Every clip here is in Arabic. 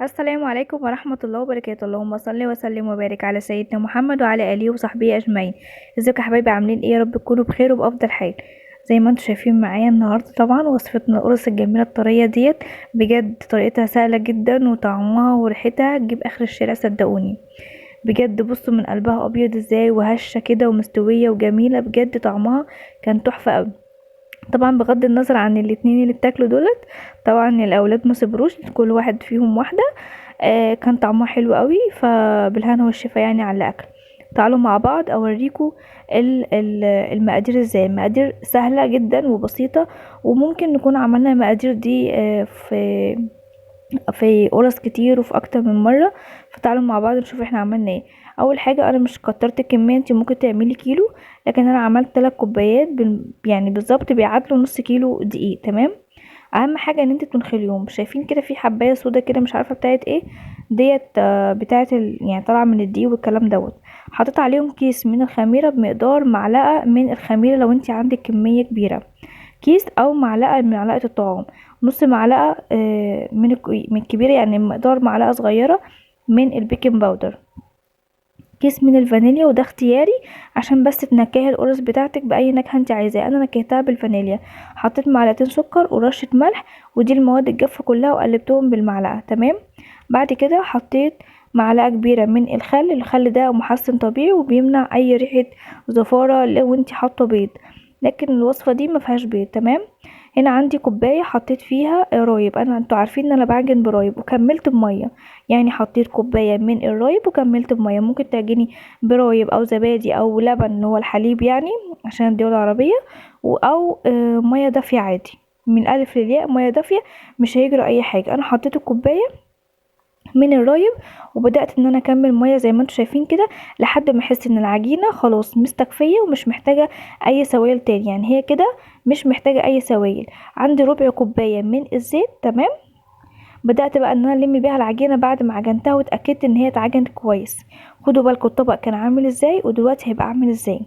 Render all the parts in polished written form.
السلام عليكم ورحمة الله وبركاته. اللهم صل وسلم وبارك على سيدنا محمد وعلى آله وصحبه أجمعين. ازيكم يا حبايبي، عاملين ايه؟ يا رب تكونوا بخير وبأفضل حال. زي ما انتم شايفين معايا النهارده طبعا وصفتنا القرص الجميلة الطرية ديت. بجد طريقتها سهلة جدا وطعمها وريحتها تجيب آخر الشارع، صدقوني. بجد بصوا من قلبها أبيض ازاي وهشة كده ومستوية وجميلة، بجد طعمها كان تحفة أوي. طبعا بغض النظر عن الاتنين اللي بتاكلوا دولت، طبعا الاولاد ما صبروش، كل واحد فيهم واحده. كان طعمها حلو قوي، فبالهنا والشفا يعني على الاكل. تعالوا مع بعض اوريكم المقادير ازاي. المقادير سهله جدا وبسيطه، وممكن نكون عملنا المقادير دي في قرص كتير وفي اكتر من مره. فتعالوا مع بعض نشوف احنا عملنا ايه. اول حاجه، انا مش كترت الكميه، انت ممكن تعملي كيلو، لكن انا عملت 3 كوبايات يعني بالظبط بيعادلوا نص كيلو دقيق. تمام. اهم حاجه ان انت تنخليهم. شايفين كده في حبايه سودا كده، مش عارفه بتاعت ايه ديت، بتاعت يعني طالعه من الدقيق والكلام دوت. حطيت عليهم كيس من الخميره بمقدار معلقه من الخميره لو انت عندك كميه كبيره، كيس او معلقه من معلقه الطعام، نص معلقه من الكبيره، يعني مقدار معلقه صغيره من البيكنج باودر، كيس من الفانيليا، وده اختياري عشان بس تنكهي القرص بتاعتك باي نكهه انت عايزاه. انا نكهتها بالفانيليا. حطيت معلقتين سكر ورشه ملح، ودي المواد الجافه كلها، وقلبتهم بالمعلقه. تمام. بعد كده حطيت معلقه كبيره من الخل ده محسن طبيعي وبيمنع اي ريحه زفاره لو انت حاطه بيض، لكن الوصفه دي ما فيهاش بيض. تمام. هنا عندي كوبايه حطيت فيها رايب، انتوا عارفين ان انا بعجن برايب، وكملت بميه. يعني حطيت كوبايه من الرايب وكملت بميه. ممكن تعجني برايب او زبادي او لبن اللي هو الحليب يعني، عشان الدول العربيه، او ميه دافيه عادي. من الالف للياء ميه دافيه، مش هيجرى اي حاجه. انا حطيت الكوبايه من الرايب، وبدات ان انا اكمل ميه زي ما انتم شايفين كده، لحد ما احس ان العجينه خلاص مستكفيه ومش محتاجه اي سوائل تاني. يعني هي كده مش محتاجه اي سوائل. عندي ربع كوبايه من الزيت. تمام. بدأت بقى ان انا الم بيها العجينة بعد ما عجنتها واتأكدت ان هي اتعجنت كويس. خدوا بالكم الطبق كان عامل ازاي ودلوقتي هيبقى عامل ازاي.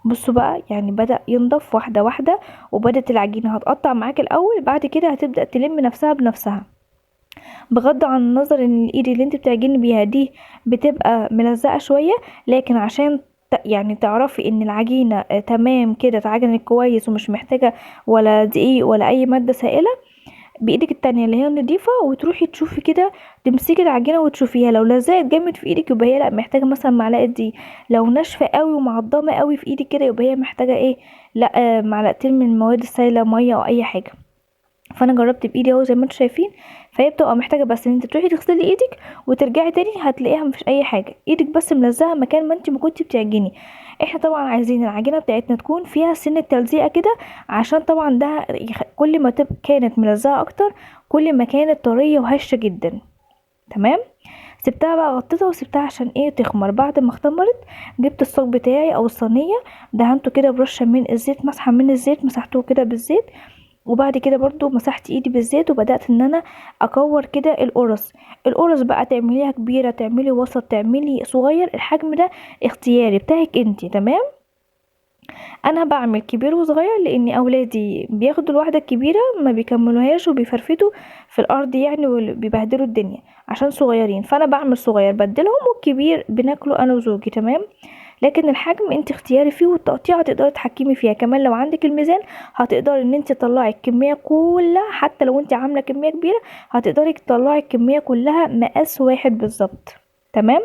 بصوا بقى، يعني بدأ ينضف واحدة واحدة، وبدأت العجينة هتقطع معاك الاول، بعد كده هتبدأ تلم نفسها بنفسها. بغض عن النظر ان الايد اللي انت بتعجني بيها دي بتبقى ملزقة شوية، لكن عشان يعني تعرفي ان العجينة تمام كده اتعجنت كويس ومش محتاجة ولا دقيق ولا اي مادة سائلة، بايدك التانية اللي هي نضيفة وتروحي تشوفي كده، تمسكي العجينة وتشوفيها. لو لزقت جامد في ايدك يبقى هي لا محتاجة مثلا معلقة دي. لو ناشفة قوي ومعضمة قوي في ايدك كده يبقى هي محتاجة ايه؟ لا معلقتين من المواد السائلة، مية او اي حاجة. فانا جربت بايدي اهو زي ما انتم شايفين. فهي بتبقى محتاجه بس ان انت تروحي تغسلي ايدك وترجعي تاني، هتلاقيها مفيش اي حاجه، ايدك بس ملزقه مكان ما انت ما كنتي بتعجني. احنا طبعا عايزين العجينه بتاعتنا تكون فيها سنه تلزيقه كده، عشان طبعا ده كل ما كانت ملزقه اكتر، كل ما كانت طريه وهشه جدا. تمام. سبتها بقى، غطيتها وسبتها عشان ايه؟ تخمر. بعد ما اختمرت جبت الصاج بتاعي او الصينيه، دهنته كده برشه من الزيت، مسحه من الزيت، مسحته كده بالزيت. وبعد كده برضو مسحت ايدي بالزيت، وبدأت ان انا اكور كده القرص بقى، تعمليها كبيرة، تعملي وسط، تعملي صغير، الحجم ده اختياري بتاعك انتي. تمام. انا بعمل كبير وصغير لان اولادي بياخدوا الواحدة الكبيرة ما بيكملوهاش وبيفرفتوا في الارض يعني وبيبهدلوا الدنيا عشان صغيرين، فانا بعمل صغير بدلهم، والكبير بناكله انا وزوجي. تمام. لكن الحجم انت اختياري فيه، والتقطيع هتقدري تتحكمي فيها. كمان لو عندك الميزان هتقدري ان انت تطلعي الكميه كلها، حتى لو انت عامله كميه كبيره هتقدري تطلعي الكميه كلها مقاس واحد بالظبط. تمام.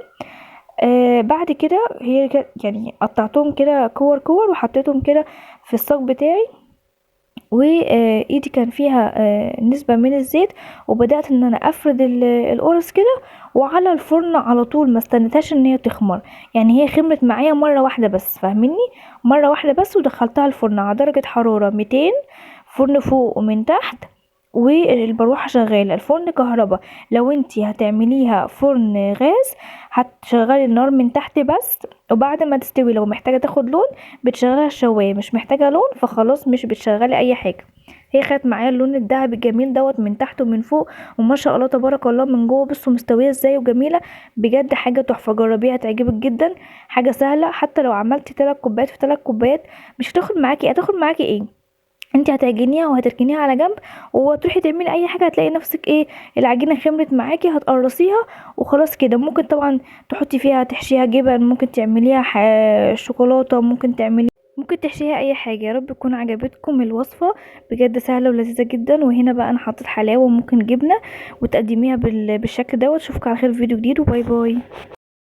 بعد كده هي يعني قطعتهم كده كور كور وحطيتهم كده في الصاج بتاعي، وايدي كان فيها نسبة من الزيت، وبدأت ان انا افرد القرص كده، وعلى الفرن على طول، ما استنيتهاش ان هي تخمر. يعني هي خمرت معايا مرة واحدة بس، فاهميني؟ مرة واحدة بس، ودخلتها الفرن على درجة حرارة 200، فرن فوق ومن تحت، والمروحة شغالة. الفرن كهربا. لو انتي هتعمليها فرن غاز هتشغلي النار من تحت بس، وبعد ما تستوي لو محتاجة تاخد لون بتشغلها الشواية، مش محتاجة لون فخلاص مش بتشغلي اي حاجة. هي خدت معايا اللون الذهبي الجميل دوت من تحت ومن فوق، وما شاء الله تبارك الله من جوه بصوا مستويه ازاي وجميله. بجد حاجه تحفه، جربيها هتعجبك جدا. حاجه سهله، حتى لو عملتي 3 كوبايات في 3 كوبايات مش هتاخد معاكي، هتاخد معاكي ايه؟ انت هتعجنيها وهتركنيها على جنب، وتروحي تعملي اي حاجه هتلاقي نفسك ايه، العجينه خمرت معاكي، هتقرصيها وخلاص كده. ممكن طبعا تحطي فيها تحشيها جبن، ممكن تعمليها شوكولاته، ممكن تحشيها اي حاجه. يا رب تكون عجبتكم الوصفه، بجد سهله ولذيذه جدا. وهنا بقى انا حطيت حلاوه وممكن جبنه، وتقدميها بالشكل دوت. اشوفك على خير في فيديو جديد، وباي باي.